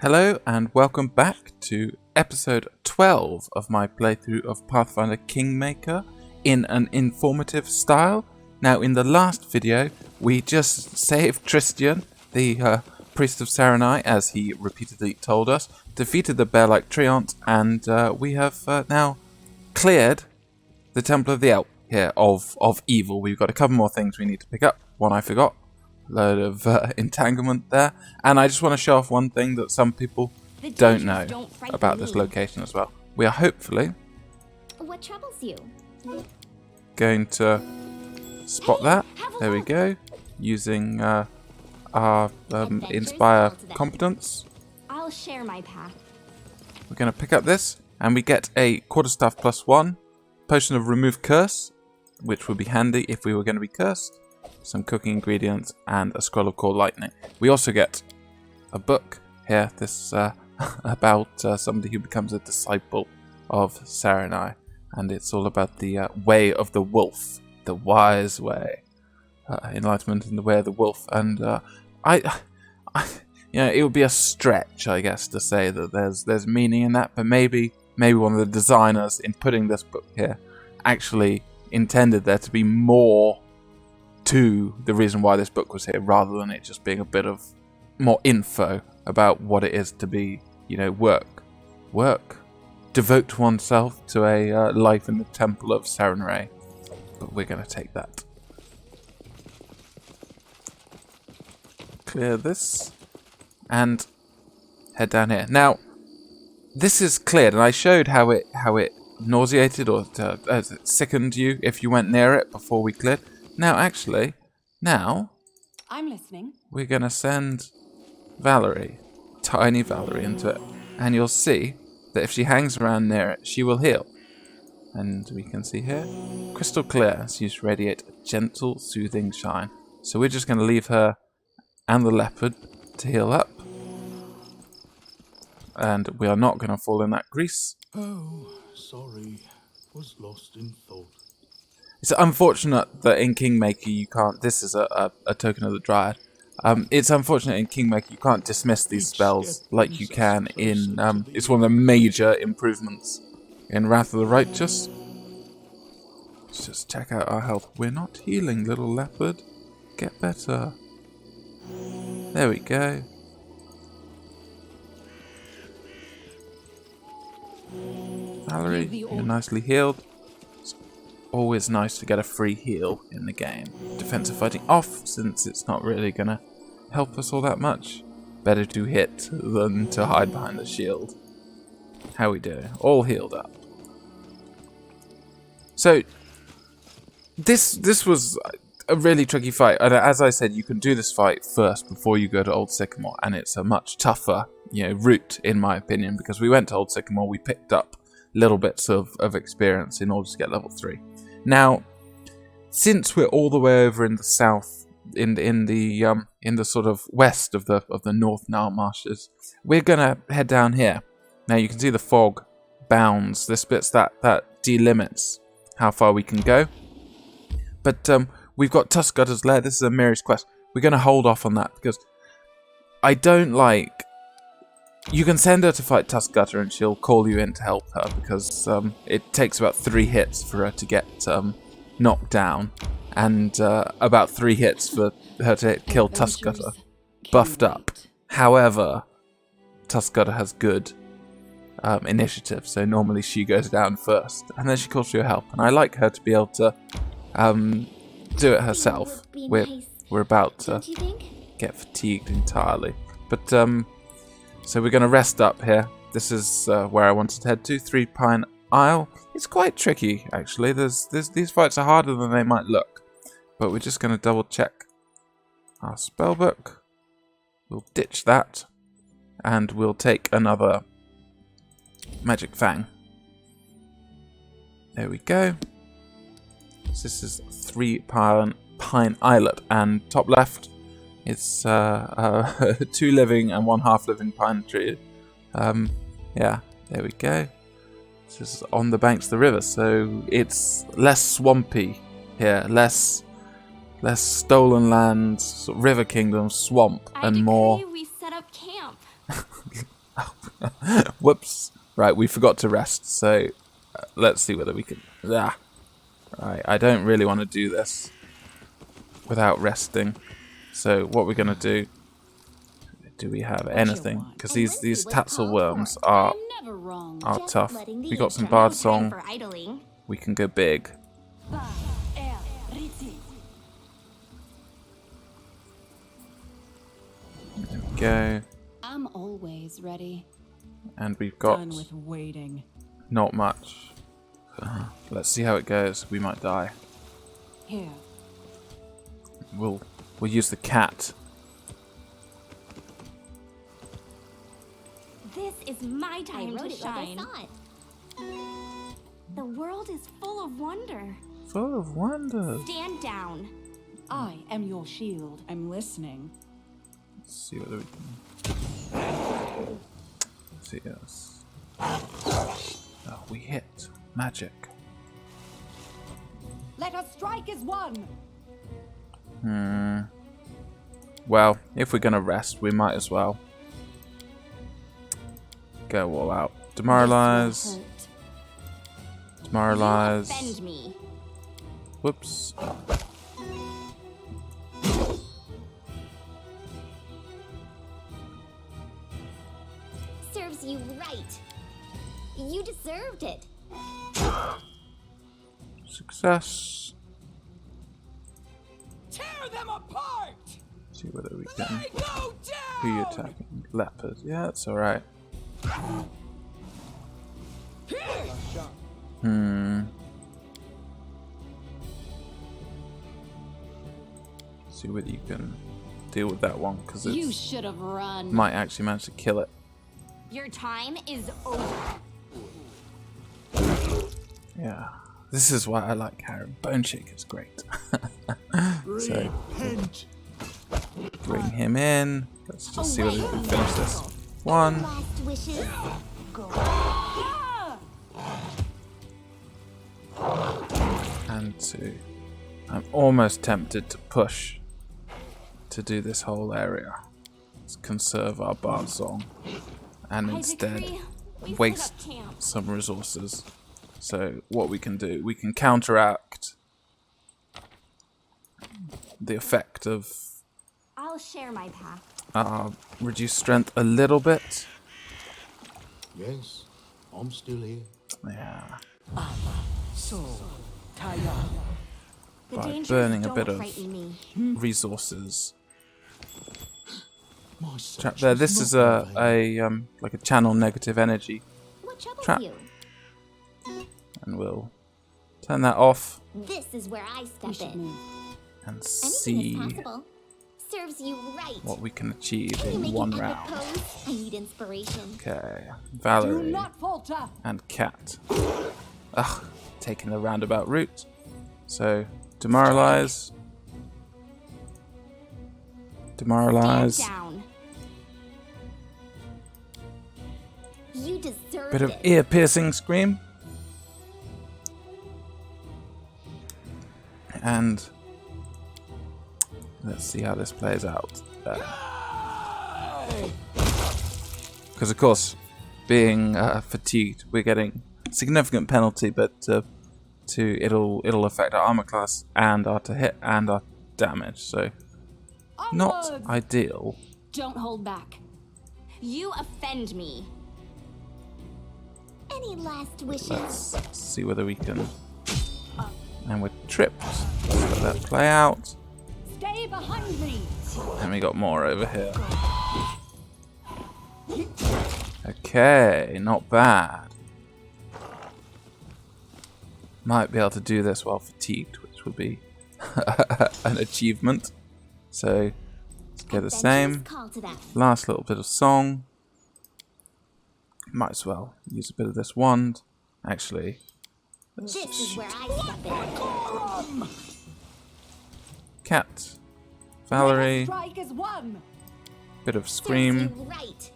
Hello and welcome back to episode 12 of my playthrough of Pathfinder Kingmaker in an informative style. Now in the last video we just saved Tristian, the priest of Saranai, as he repeatedly told us, defeated the bear-like treant, and we have now cleared the Temple of the Elk here of evil. We've got a couple more things we need to pick up. One I forgot. Load of entanglement there, and I just want to show off one thing that some people don't know about this location as well. We are hopefully going to spot that. There we go, using our inspire competence. I'll share my path. We're going to pick up this, and we get a quarterstaff +1 potion of remove curse, which would be handy if we were going to be cursed. Some cooking ingredients, and a scroll of core lightning. We also get a book here, this about somebody who becomes a disciple of Saranai, and it's all about the way of the wolf, the wise way, enlightenment in the way of the wolf. And it would be a stretch, I guess, to say that there's meaning in that, but maybe one of the designers in putting this book here actually intended there to be more to the reason why this book was here, rather than it just being a bit of more info about what it is to be, work, devote oneself to a life in the Temple of Saranai. But we're going to take that. Clear this and head down here. Now, this is cleared, and I showed how it nauseated or sickened you if you went near it before we cleared. Now, I'm listening. We're going to send Valerie, tiny Valerie, into it. And you'll see that if she hangs around near it, she will heal. And we can see here, crystal clear, seems to radiate a gentle, soothing shine. So we're just going to leave her and the leopard to heal up. And we are not going to fall in that grease. Oh, sorry. Was lost in thought. It's unfortunate that in Kingmaker you can't... This is a token of the Dryad. It's unfortunate in Kingmaker you can't dismiss these spells like you can in... it's one of the major improvements in Wrath of the Righteous. Let's just check out our health. We're not healing, little leopard. Get better. There we go. Valerie, you're nicely healed. Always nice to get a free heal in the game. Defensive fighting off, since it's not really going to help us all that much. Better to hit than to hide behind the shield. How we do? All healed up. So, this was a really tricky fight. And as I said, you can do this fight first before you go to Old Sycamore, and it's a much tougher, route, in my opinion, because we went to Old Sycamore, we picked up little bits of experience in order to get level 3. Now, since we're all the way over in the south, in the sort of west of the North Nile marshes, we're gonna head down here. Now you can see the fog bounds. This bit's that delimits how far we can go. But we've got Tuskgutter's Lair. This is a Miri's quest. We're gonna hold off on that because I don't like. You can send her to fight Tuskgutter and she'll call you in to help her because it takes about 3 hits for her to get knocked down, and about 3 hits for her to kill Tuskgutter buffed up. However, Tuskgutter has good initiative, so normally she goes down first and then she calls for your help, and I like her to be able to do it herself. We're about to get fatigued entirely, but so we're going to rest up here. This is where I wanted to head to, 3 Pine Isle. It's quite tricky, actually. These fights are harder than they might look. But we're just going to double check our spellbook. We'll ditch that. And we'll take another Magic Fang. There we go. So this is 3 Pine Islet. And top left, it's 2 living and 1 half-living pine tree. Yeah, there we go. This is on the banks of the river, so it's less swampy here, less stolen land, sort of river kingdom, swamp, and more. We set up camp. Whoops. Right, we forgot to rest, so let's see whether we can... Right, I don't really want to do this without resting. So what we're going to do we have anything? Because these Tatzlewyrms are tough. We got some bard song. We can go big. There we go. I'm always ready. And we've got Done with waiting. not much. Let's see how it goes. We might die. Here. We'll use the cat. This is my time to shine. The world is full of wonder. Full of wonder. Stand down. I am your shield. I'm listening. Let's see whether we can... see us. Oh, we hit. Magic. Let us strike as one. Well, if we're gonna rest, we might as well go all out. Demoralize. Demoralize. You offend me. Whoops. Serves you right. You deserved it. Success. Tear them apart. See whether we can. Who are you attacking? Leopard. Yeah, that's alright. See whether you can deal with that one, because You it should have run. might actually manage to kill it. Your time is over. Yeah. This is why I like Karen. Bone Shaker's great. So, Repent. bring him in. Let's just see whether we can finish this. 1. Last wishes. And 2. I'm almost tempted to push to do this whole area. Let's conserve our bard song and instead waste some resources. So what we can do, we can counteract the effect of I'll share my path. reduce strength a little bit. Yes, I'm still here. Yeah. So, Taya. The By dangers burning a don't bit of frighten me. resources. My Trap search there. is This is not in vain. like a channel negative energy, What troubles Trap. you? and we'll turn that off This is where I We step should in. move. and Anything see is possible. Serves you right. what we can achieve Can you in make one an epic round. pose? I need inspiration. Okay, Do Valerie not falter. and Cat. Ugh, taking the roundabout route. So, demoralize. Demoralize. Stand down. You deserve Bit of it. ear-piercing scream. And let's see how this plays out. Because of course, being fatigued, we're getting a significant penalty, but it'll affect our armor class and our to hit and our damage. So not Onwards. ideal. Don't hold back. You offend me. Any last wishes? Let's see whether we can. And we're tripped. Let's let that play out. Stay behind me. And we got more over here. Okay, not bad. Might be able to do this while fatigued, which will be an achievement. So let's go the same. Call to that. Last little bit of song. Might as well use a bit of this wand. Actually, This is where I step in. Cat, Valerie, Strike as one. bit of Serves scream, you right.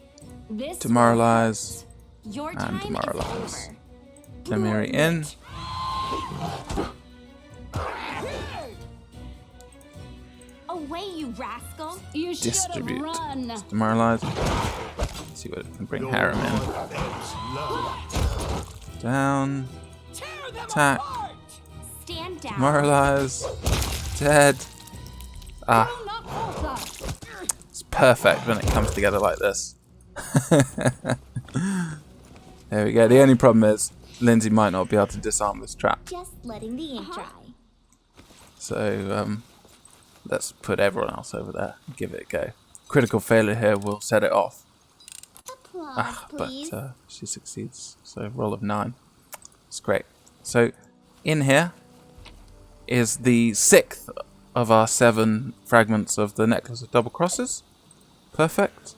This demoralize, Your and time demoralize. is over. Lemiri in. Away, you rascal. You should have Distribute. run. Demoralize. see what it can bring Harem in. Down. Attack. Stand down. Demoralize. Dead. Ah, Do not falter. it's perfect when it comes together like this. There we go. The only problem is Lindsay might not be able to disarm this trap. Just letting the ink dry. So let's put everyone else over there and give it a go. Critical failure here will set it off. Applause, please. But she succeeds. So roll of 9. It's great. So in here is the 6th of our 7 fragments of the necklace of double crosses. Perfect.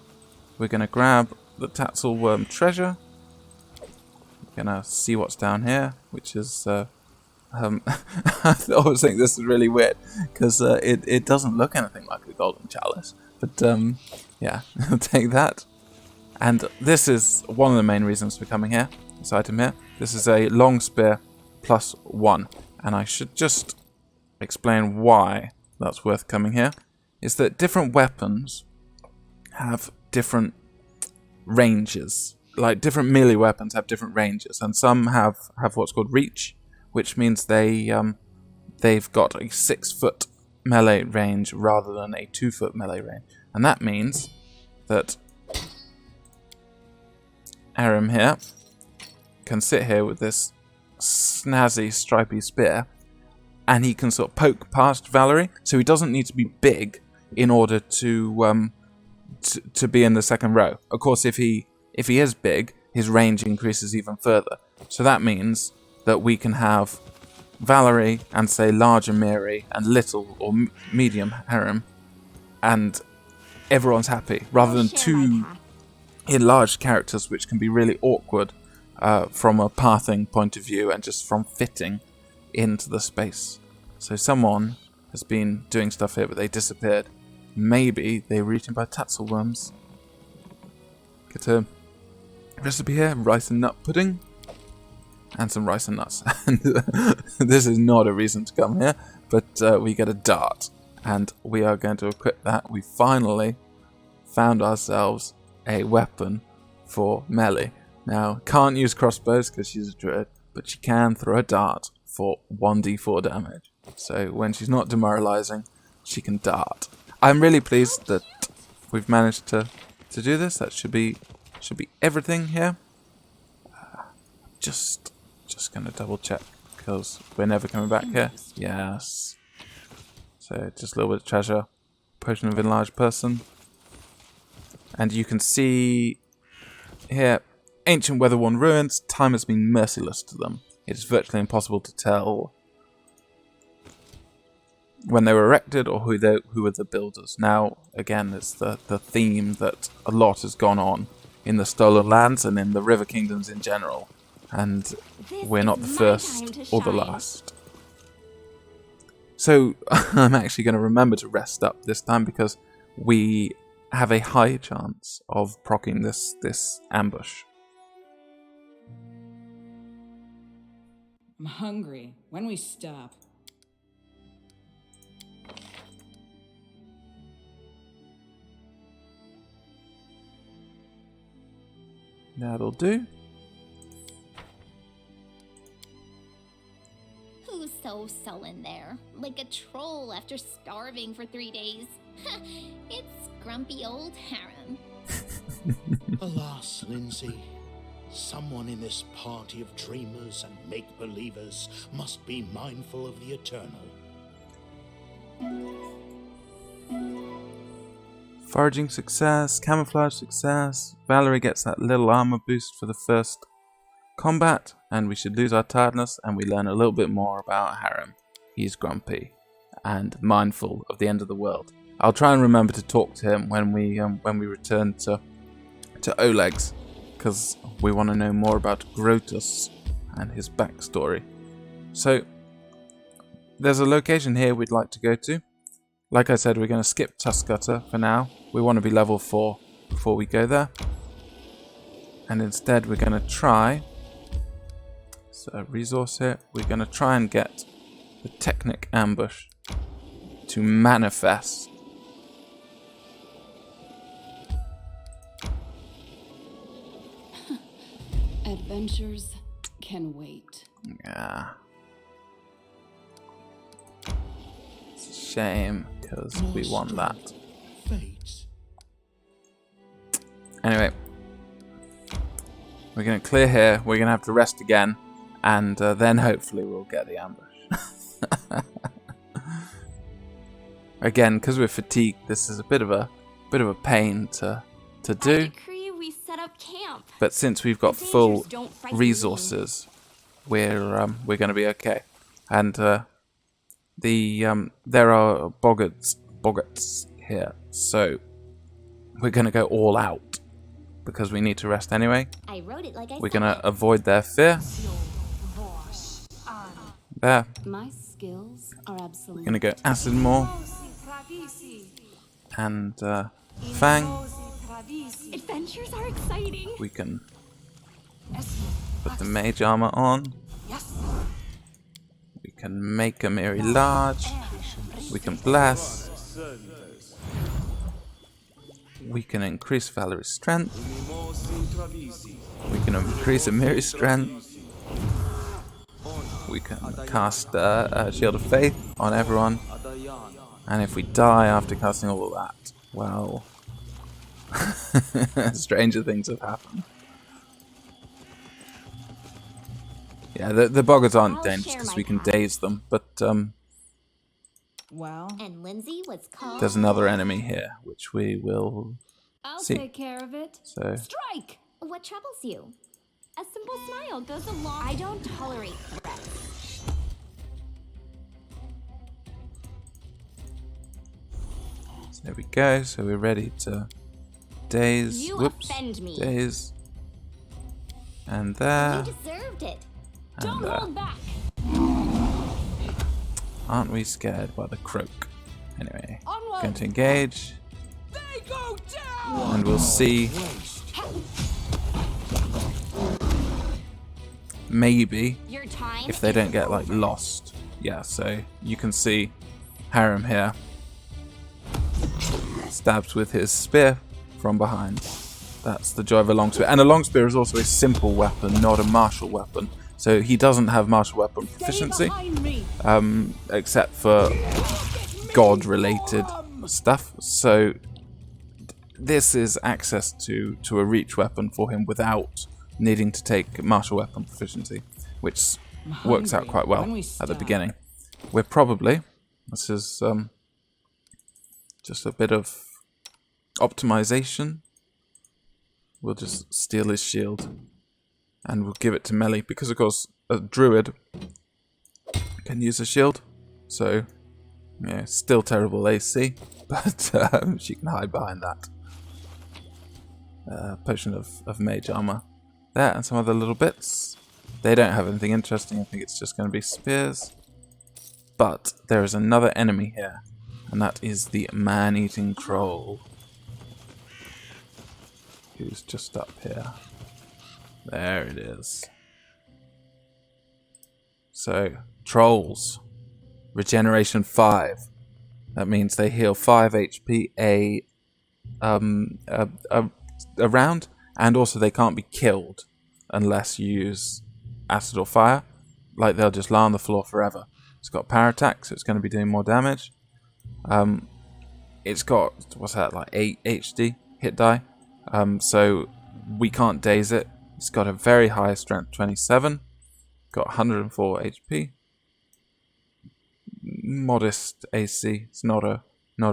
We're going to grab the Tatzlewyrm treasure. We're going to see what's down here, which is... I always think this is really weird because it doesn't look anything like a golden chalice. But yeah, I'll take that. And this is one of the main reasons for coming here. This item here. This is a long spear +1. And I should just explain why that's worth coming here. Is that different weapons have different ranges. Like different melee weapons have different ranges. And some have what's called reach, which means they've got a 6-foot melee range rather than a 2-foot melee range. And that means that Aram here can sit here with this snazzy stripy spear and he can sort of poke past Valerie, so he doesn't need to be big in order to be in the second row. Of course, if he is big, his range increases even further. So that means that we can have Valerie and say larger Miri and little or medium Harem, and everyone's happy, rather than two enlarged characters which can be really awkward from a pathing point of view and just from fitting into the space. So someone has been doing stuff here, but they disappeared. Maybe they were eaten by Tatzlewyrms. Get a recipe here: rice and nut pudding. And some rice and nuts. And this is not a reason to come here, but we get a dart. And we are going to equip that. We finally found ourselves a weapon for melee. Now, can't use crossbows because she's a druid, but she can throw a dart for 1d4 damage. So when she's not demoralizing, she can dart. I'm really pleased that we've managed to do this. That should be everything here. Just gonna double check because we're never coming back here. Yes. So just a little bit of treasure. Potion of enlarged person. And you can see here, ancient weather-worn ruins. Time has been merciless to them. It is virtually impossible to tell when they were erected or who were the builders. Now, again, it's the theme that a lot has gone on in the Stolen Lands and in the River Kingdoms in general. And we're not the first or the last. So I'm actually going to remember to rest up this time because we have a high chance of proccing this ambush. I'm hungry. When we stop? That'll do. Who's so sullen there? Like a troll after starving for 3 days. It's grumpy old Harem. Alas, Lindsay, someone in this party of dreamers and make-believers must be mindful of the eternal. Foraging success, camouflage success. Valerie gets that little armor boost for the first combat, and we should lose our tiredness, and we learn a little bit more about Harem. He's grumpy and mindful of the end of the world. I'll try and remember to talk to him when we return to Oleg's, because we want to know more about Grotus and his backstory. So there's a location here we'd like to go to. Like I said, we're going to skip Tuskgutter for now. We want to be level 4 before we go there. And instead we're going to try... So resource here. We're going to try and get the Technic Ambush to manifest. Adventures can wait. Yeah. It's a shame, because we won that. Fates. Anyway. We're going to clear here. We're going to have to rest again. And then hopefully we'll get the ambush. Again, because we're fatigued, this is a bit of a pain to I do. decree we set up camp. But since we've got The full dangers don't frighten me. resources, we're going to be okay. And there are boggarts here, so we're going to go all out because we need to rest anyway. I wrote it like I We're said. going to avoid their fear. There. My skills are absolute. Going to go Acid Maw and Fang. Adventures are exciting. We can put the mage armor on. We can make a Miri large. We can bless. We can increase Valerie's strength. We can increase Amiri's strength. We can cast Shield of Faith on everyone. And if we die after casting all of that, well, stranger things have happened. Yeah, the boggarts aren't I'll dangerous share because my we can path. daze them, but Well, And Lindsay was called. there's another enemy here, which we will I'll see. take care of it. So, Strike! What troubles you? A simple smile goes a long. I don't tolerate threats. there we go. So we're ready to daze. You Whoops. offend me. Daze. And You there. deserved it. Don't And there. hold back! Aren't we scared by the croak? Anyway, Onward! going to engage. And we'll see. Maybe Your time. if they don't get like lost. Yeah, so you can see Harem here stabs with his spear from behind. That's the joy of a long spear. And a long spear is also a simple weapon, not a martial weapon. So he doesn't have martial weapon proficiency, Stay behind me! except for god-related stuff. So this is access to a reach weapon for him without needing to take martial weapon proficiency, which works out quite well When we at the stop. beginning. We're probably, this is just a bit of optimization. We'll just steal his shield and we'll give it to Melly because, of course, a druid can use a shield. So, yeah, still terrible AC, but she can hide behind that. Potion of mage armor there, and some other little bits. They don't have anything interesting. I think it's just going to be spears. But there is another enemy here, and that is the man-eating troll, who's just up here. There it is. So, trolls. Regeneration 5. That means they heal 5 HP a round, and also they can't be killed unless you use acid or fire. Like, they'll just lie on the floor forever. It's got power attack, so it's going to be doing more damage. It's got, what's that, like 8 HD hit die. So we can't daze it. It's got a very high strength 27. Got 104 HP. Modest AC. It's not a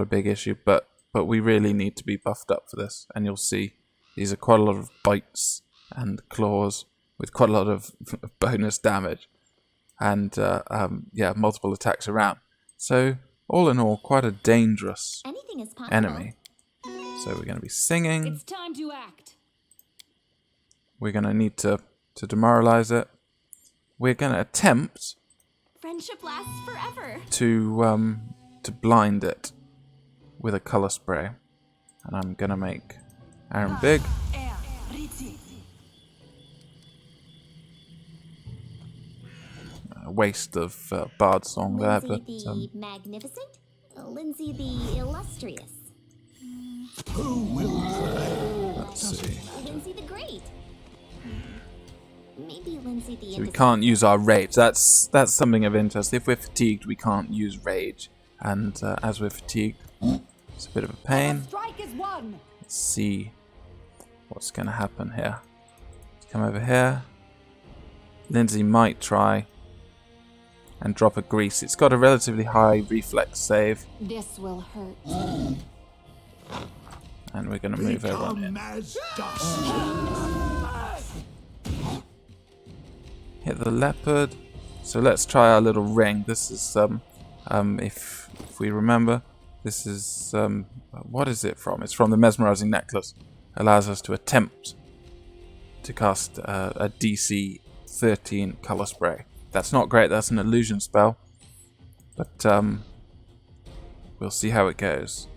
big issue, but we really need to be buffed up for this. And you'll see these are quite a lot of bites and claws with quite a lot of bonus damage. And yeah, multiple attacks around. So all in all, quite a dangerous Anything is possible. enemy. So we're going to be singing. It's time to act. We're going to need to demoralize it. We're going to attempt Friendship lasts forever. to blind it with a color spray. And I'm going to make Aaron big. A waste of bard song there, Lindsay but the Magnificent? Lindsay the Illustrious? let's see. Lindsay the Great? maybe Lindsay the So we can't use our rage. That's something of interest. If we're fatigued, we can't use rage. And as we're fatigued, it's a bit of a pain. Strike is won. Let's see what's going to happen here. Let's come over here. Lindsay might try and drop a grease. It's got a relatively high reflex save. This will hurt. And we're going to move everyone in. as dust. Hit the leopard. So let's try our little ring. This is, if we remember, this is, what is it from? It's from the Mesmerizing Necklace. Allows us to attempt to cast a DC 13 color spray. That's not great, that's an illusion spell. But we'll see how it goes.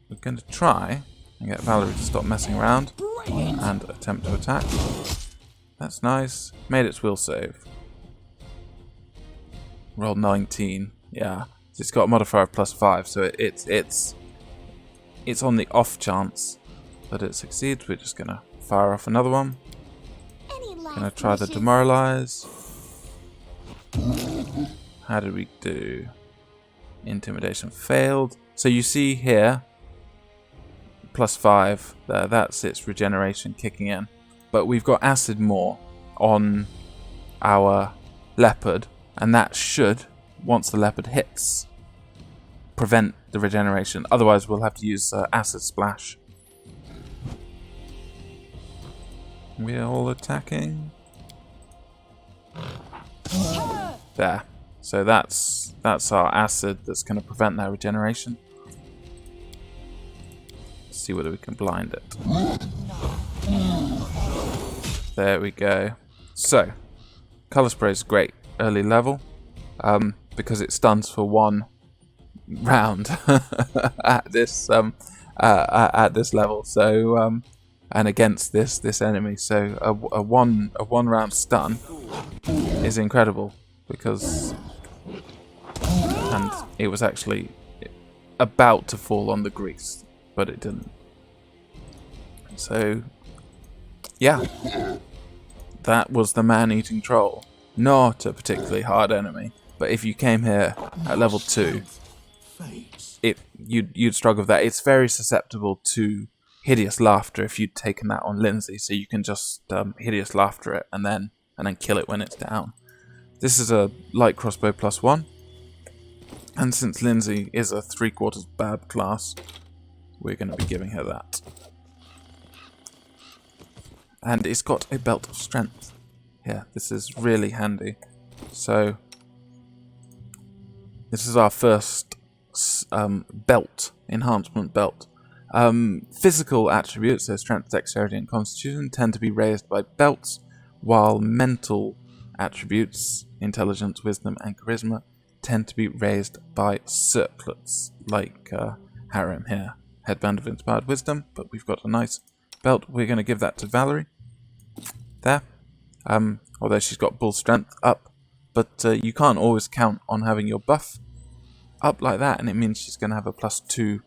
We're going to try and get Valerie to stop messing around and attempt to attack. That's nice. Made its will save. Roll 19. Yeah. It's got a modifier of +5, so it's on the off chance that it succeeds. We're just gonna fire off another one. Gonna try the demoralize. How did we do? Intimidation failed. So you see here, +5 there. That's its regeneration kicking in. But we've got acid more on our leopard, and that should, once the leopard hits, prevent the regeneration. Otherwise, we'll have to use acid splash. We're all attacking. There. So that's our acid that's going to prevent their regeneration. Let's see whether we can blind it. There we go. So, color spray is great early level because it stuns for 1 round at this level. So and against this enemy, so a one round stun is incredible because, and it was actually about to fall on the grease, but it didn't. So yeah, that was the man-eating troll. Not a particularly hard enemy, but if you came here at level 2, you'd struggle with that. It's very susceptible to hideous laughter if you'd taken that on Lindsay, so you can just hideous laughter it and then kill it when it's down. This is a light crossbow +1, and since Lindsay is a 3/4 bab class, we're going to be giving her that. And it's got a belt of strength. Yeah, this is really handy. So this is our first belt, enhancement belt. Physical attributes, so strength, dexterity, and constitution, tend to be raised by belts, while mental attributes, intelligence, wisdom, and charisma, tend to be raised by circlets, like Harem here. Headband of Inspired Wisdom, but we've got a nice belt. We're going to give that to Valerie. There. Although she's got bull strength up, but you can't always count on having your buff up like that, and it means she's going to have a +1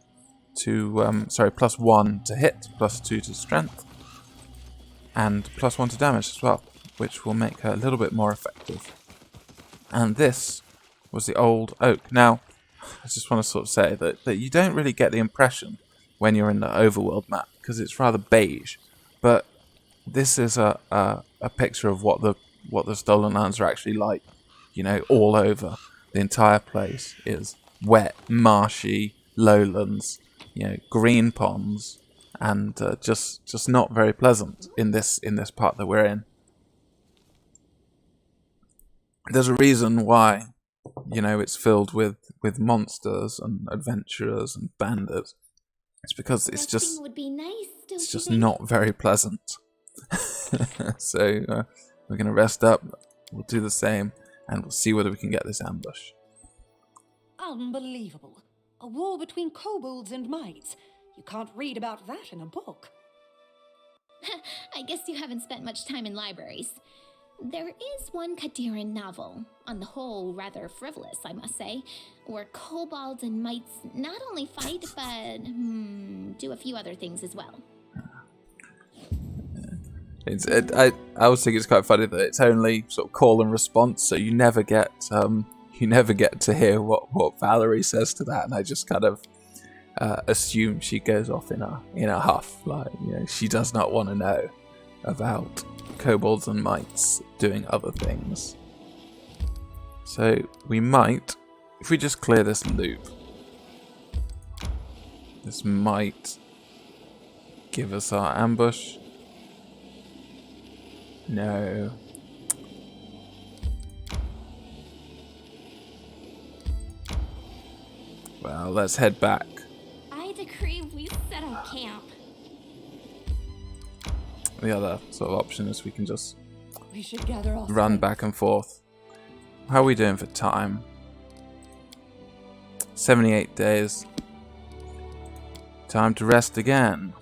to hit, +2 to strength, and +1 to damage as well, which will make her a little bit more effective. And this was the old oak. Now, I just want to sort of say that you don't really get the impression when you're in the overworld map, because it's rather beige, but this is a picture of what the Stolen Lands are actually like, you know, all over. The entire place is wet, marshy lowlands, you know, green ponds, and just not very pleasant in this part that we're in. There's a reason why, you know, it's filled with monsters and adventurers and bandits. It's because it's just not very pleasant. So we're going to rest up, we'll do the same, and we'll see whether we can get this ambush. Unbelievable. A war between kobolds and mites. You can't read about that in a book. I guess you haven't spent much time in libraries. There is one Kadiran novel, on the whole rather frivolous, I must say, where kobolds and mites not only fight, but do a few other things as well. I always think it's quite funny that it's only sort of call and response, so you never get to hear what Valerie says to that, and I just kind of assume she goes off in a huff, like, you know, she does not want to know about kobolds and mites doing other things. So we might, if we just clear this loop, this might give us our ambush. No. Well, let's head back. I decree we set up camp. The other sort of option is we can just We should gather all run strength. back and forth. How are we doing for time? 78 days. Time to rest again.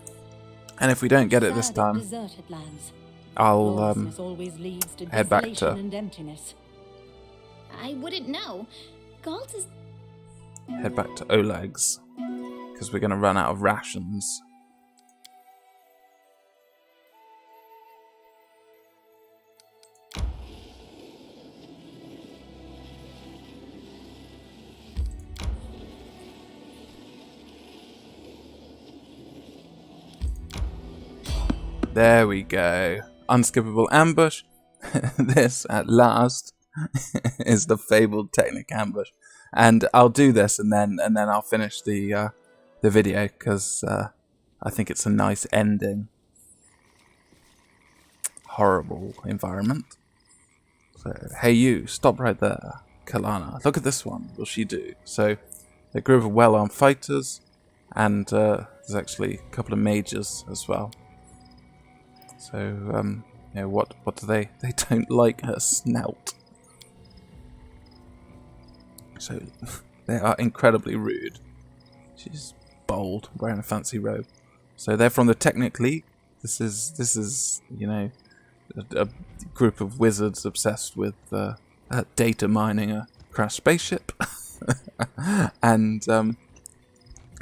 And if we don't get it this Sad time, deserted lands. I'll Lawlessness always leads to head back desolation to- and emptiness. I wouldn't know. Galt is. head back to Oleg's, because we're going to run out of rations. There we go. Unskippable ambush. This, at last, is the fabled Technic Ambush. And I'll do this and then I'll finish the video, because I think it's a nice ending. Horrible environment. So, hey you, stop right there. Kalana, look at this one. What will she do? So, a group of well-armed fighters, and there's actually a couple of mages as well. So, you know, what do they don't like her snout. So, they are incredibly rude. She's bold, wearing a fancy robe. So they're from the Technic League. This is you know, a group of wizards obsessed with data mining a crashed spaceship. And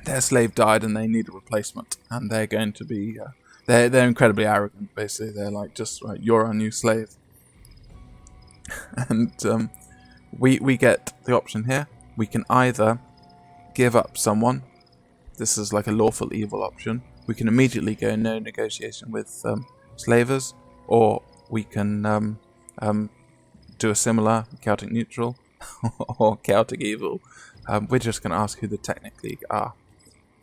their slave died and they need a replacement. And they're going to be... They're incredibly arrogant, basically. They're like, just, right, you're our new slave. And we get the option here. We can either give up someone. This is like a lawful evil option. We can immediately go no negotiation with slavers. Or we can do a similar Chaotic Neutral or Chaotic Evil. We're just going to ask who the Technic League are.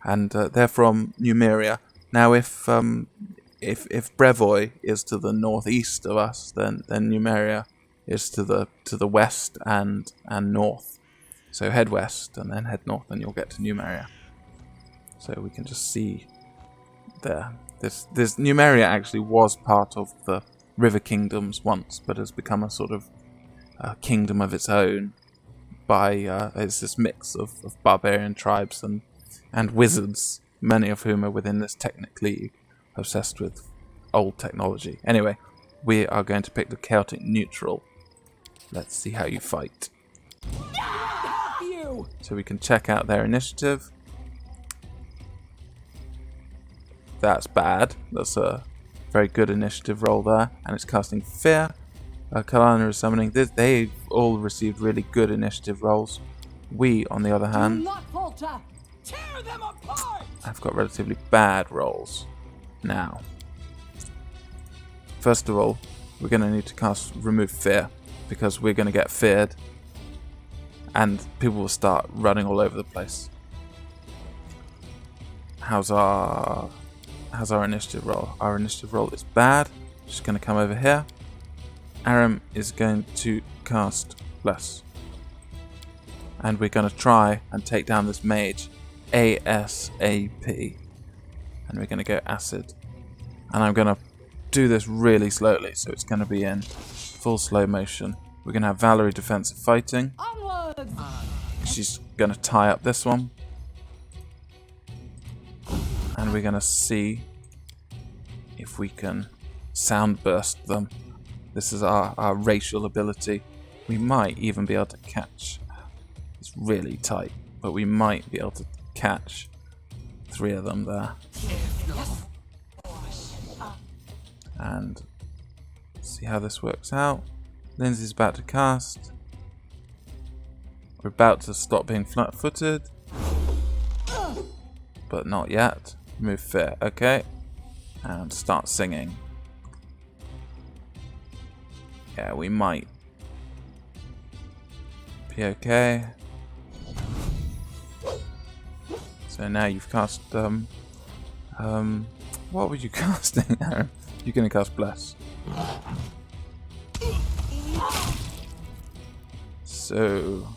And they're from Numeria. Now, if Brevoy is to the northeast of us, then Numeria is to the west and north. So head west and then head north, and you'll get to Numeria. So we can just see there. This Numeria actually was part of the River Kingdoms once, but has become a sort of kingdom of its own. It's this mix of barbarian tribes and wizards, many of whom are within this Technic League, obsessed with old technology. Anyway, we are going to pick the Chaotic Neutral. Let's see how you fight. So we can check out their initiative. That's bad. That's a very good initiative roll there. And it's casting Fear. Kalana is summoning. They've all received really good initiative rolls. We, on the other hand, Not falter! Tear them apart! I've got relatively bad rolls. Now, first of all, we're going to need to cast Remove Fear, because we're going to get feared and people will start running all over the place. How's our initiative roll? Our initiative roll is bad. Just going to come over here. Aram is going to cast Bless. And we're going to try and take down this mage ASAP. And we're going to go Acid. And I'm going to do this really slowly, so it's going to be in full slow motion. We're going to have Valerie defensive fighting. Onwards! She's going to tie up this one. And we're going to see if we can sound burst them. This is our racial ability. We might even be able to catch. It's really tight, but we might be able to catch 3 of them there. And see how this works out. Lindsay's about to cast. We're about to stop being flat-footed. But not yet. Move Fear, okay. And start singing. Yeah, we might be okay. So now you've cast, what were you casting, Aaron? You're gonna cast Bless. So,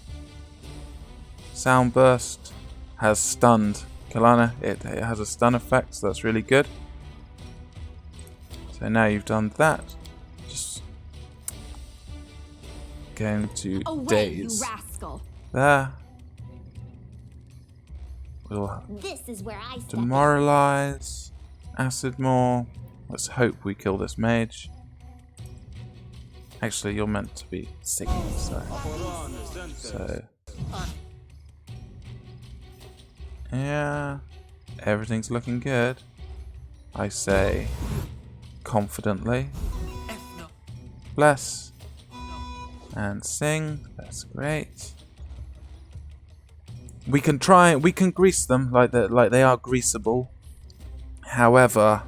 Sound Burst has stunned Kalana. It has a stun effect, so that's really good. So now you've done that. Just going to daze. You rascal. There. We'll This is where I step in. demoralize. Acid more. Let's hope we kill this mage. Actually, you're meant to be singing, so yeah, everything's looking good. I say confidently. Bless and sing. That's great. We can grease them like they are greasable. However,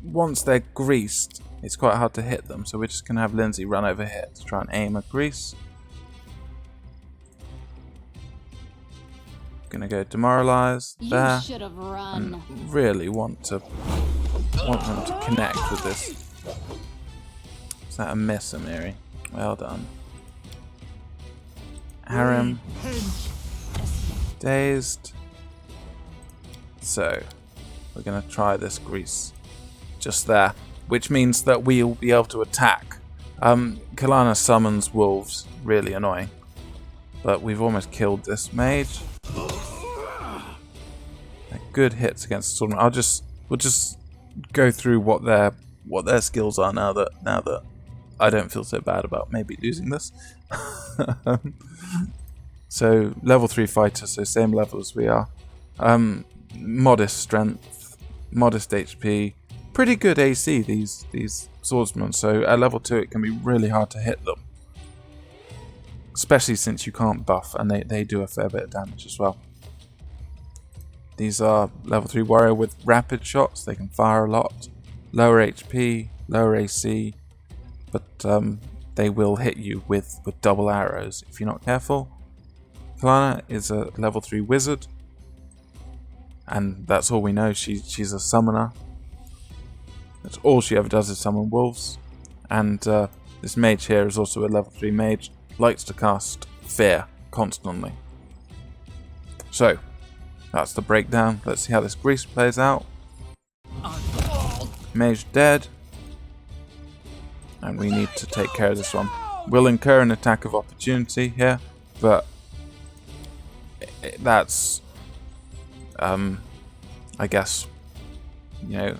once they're greased, it's quite hard to hit them, so we're just going to have Lindsay run over here to try and aim a grease. Gonna go demoralize there. You should have run. And really want them to connect with this. Is that a miss, Amiri? Well done. Aram. Dazed. So, we're going to try this grease just there, which means that we'll be able to attack. Kalana summons wolves, really annoying. But we've almost killed this mage. They're good hits against the swordman. We'll just go through what their skills are now that I don't feel so bad about maybe losing this. So level 3 fighter, so same level as we are. Modest strength, modest HP, pretty good AC these swordsmen. So at level 2 it can be really hard to hit them, especially since you can't buff, and they do a fair bit of damage as well. These are level 3 warrior with rapid shots. They can fire a lot, lower HP, lower AC, but they will hit you with double arrows if you're not careful. Kalana is a level 3 wizard, and that's all we know. She's a summoner. That's all she ever does is summon wolves. And this mage here is also a level 3 mage, likes to cast Fear constantly. So, that's the breakdown. Let's see how this grease plays out. Mage dead. And we need to take care of this one. We'll incur an attack of opportunity here, but that's, I guess, you know,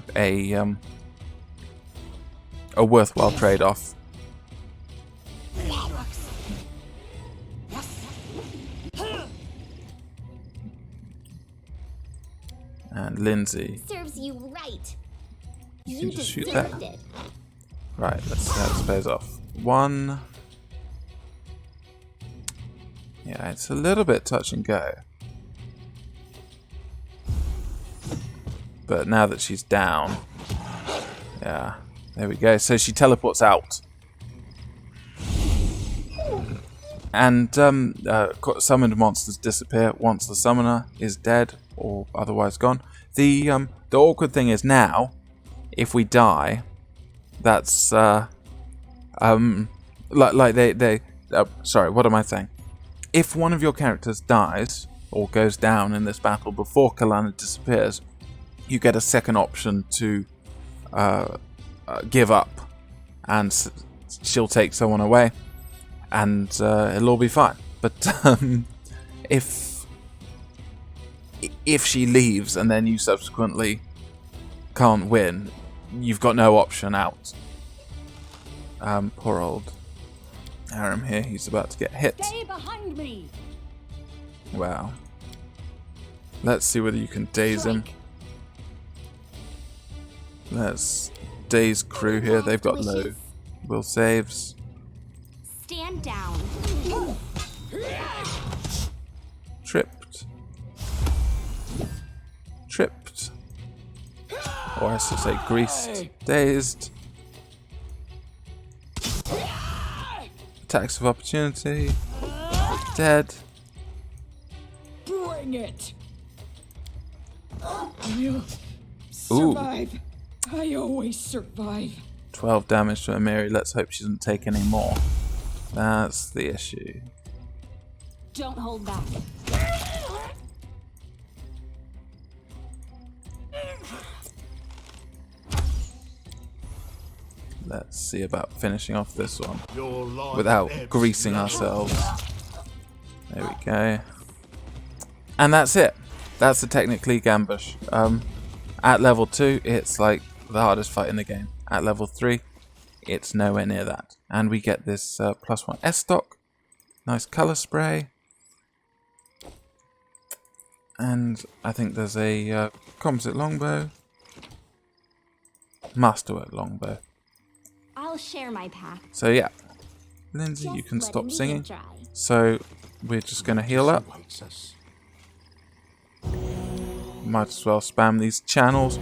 a worthwhile trade-off. And Lindsay. Serves you right. You You can just shoot that. deserved it. Right, let's see how this plays off. 1. Yeah, it's a little bit touch and go. But now that she's down, yeah, there we go. So she teleports out. And summoned monsters disappear once the summoner is dead or otherwise gone. The awkward thing is now, if we die, that's sorry, what am I saying? If one of your characters dies or goes down in this battle before Kalana disappears, you get a second option to give up, and she'll take someone away, and it'll all be fine. But if she leaves and then you subsequently can't win, you've got no option out. Poor old Aram here, he's about to get hit. Stay behind me. Wow. Let's see whether you can daze him. There's Day's crew here. They've got low will saves. Stand down. Tripped. Tripped. Or I should say greased. Dazed. Attacks of opportunity. Dead. Bring it. I'll survive. I always survive. 12 damage to Amiri. Let's hope she doesn't take any more. That's the issue. Don't hold back. Let's see about finishing off this one Your life without ebbs greasing now. ourselves. There we go. And that's it. That's the Technic League Ambush. At level 2, it's like the hardest fight in the game. At level 3, it's nowhere near that. And we get this +1 S-Stock. Nice colour spray. And I think there's a composite longbow. Masterwork longbow. I'll share my pack. So yeah. Lindsay, you can stop singing. So we're just going to heal up. Awaits us. Might as well spam these channels.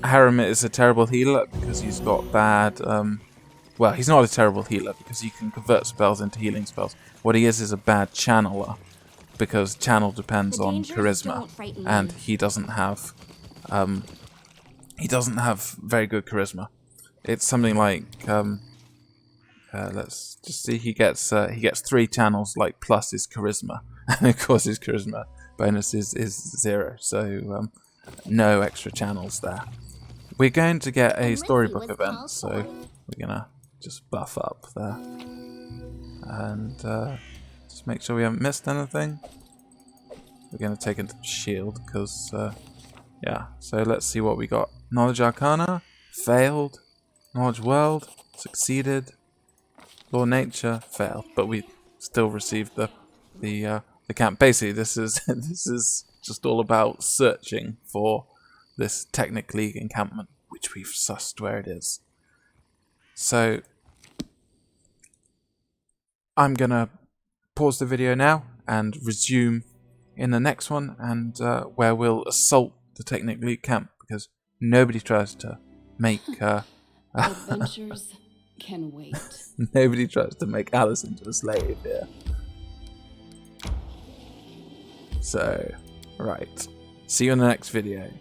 Haramit is a terrible healer because he's got bad... well, he's not a terrible healer because he can convert spells into healing spells. What he is a bad channeler because channel depends on charisma, and he doesn't have very good charisma. It's something like let's just see. He gets 3 channels like plus his charisma, and of course his charisma bonus is 0, so no extra channels there. We're going to get a storybook event, so we're gonna just buff up there and just make sure we haven't missed anything. We're gonna take a shield because yeah. So let's see what we got. Knowledge Arcana failed. Knowledge World succeeded. Law Nature failed, but we still received the camp. Basically, this is this is just all about searching for this Technic League encampment, which we've sussed where it is. So I'm gonna pause the video now and resume in the next one, and where we'll assault the Technic League camp because nobody tries to make Adventures can wait. nobody tries to make Alice into a slave here. So, right. See you in the next video.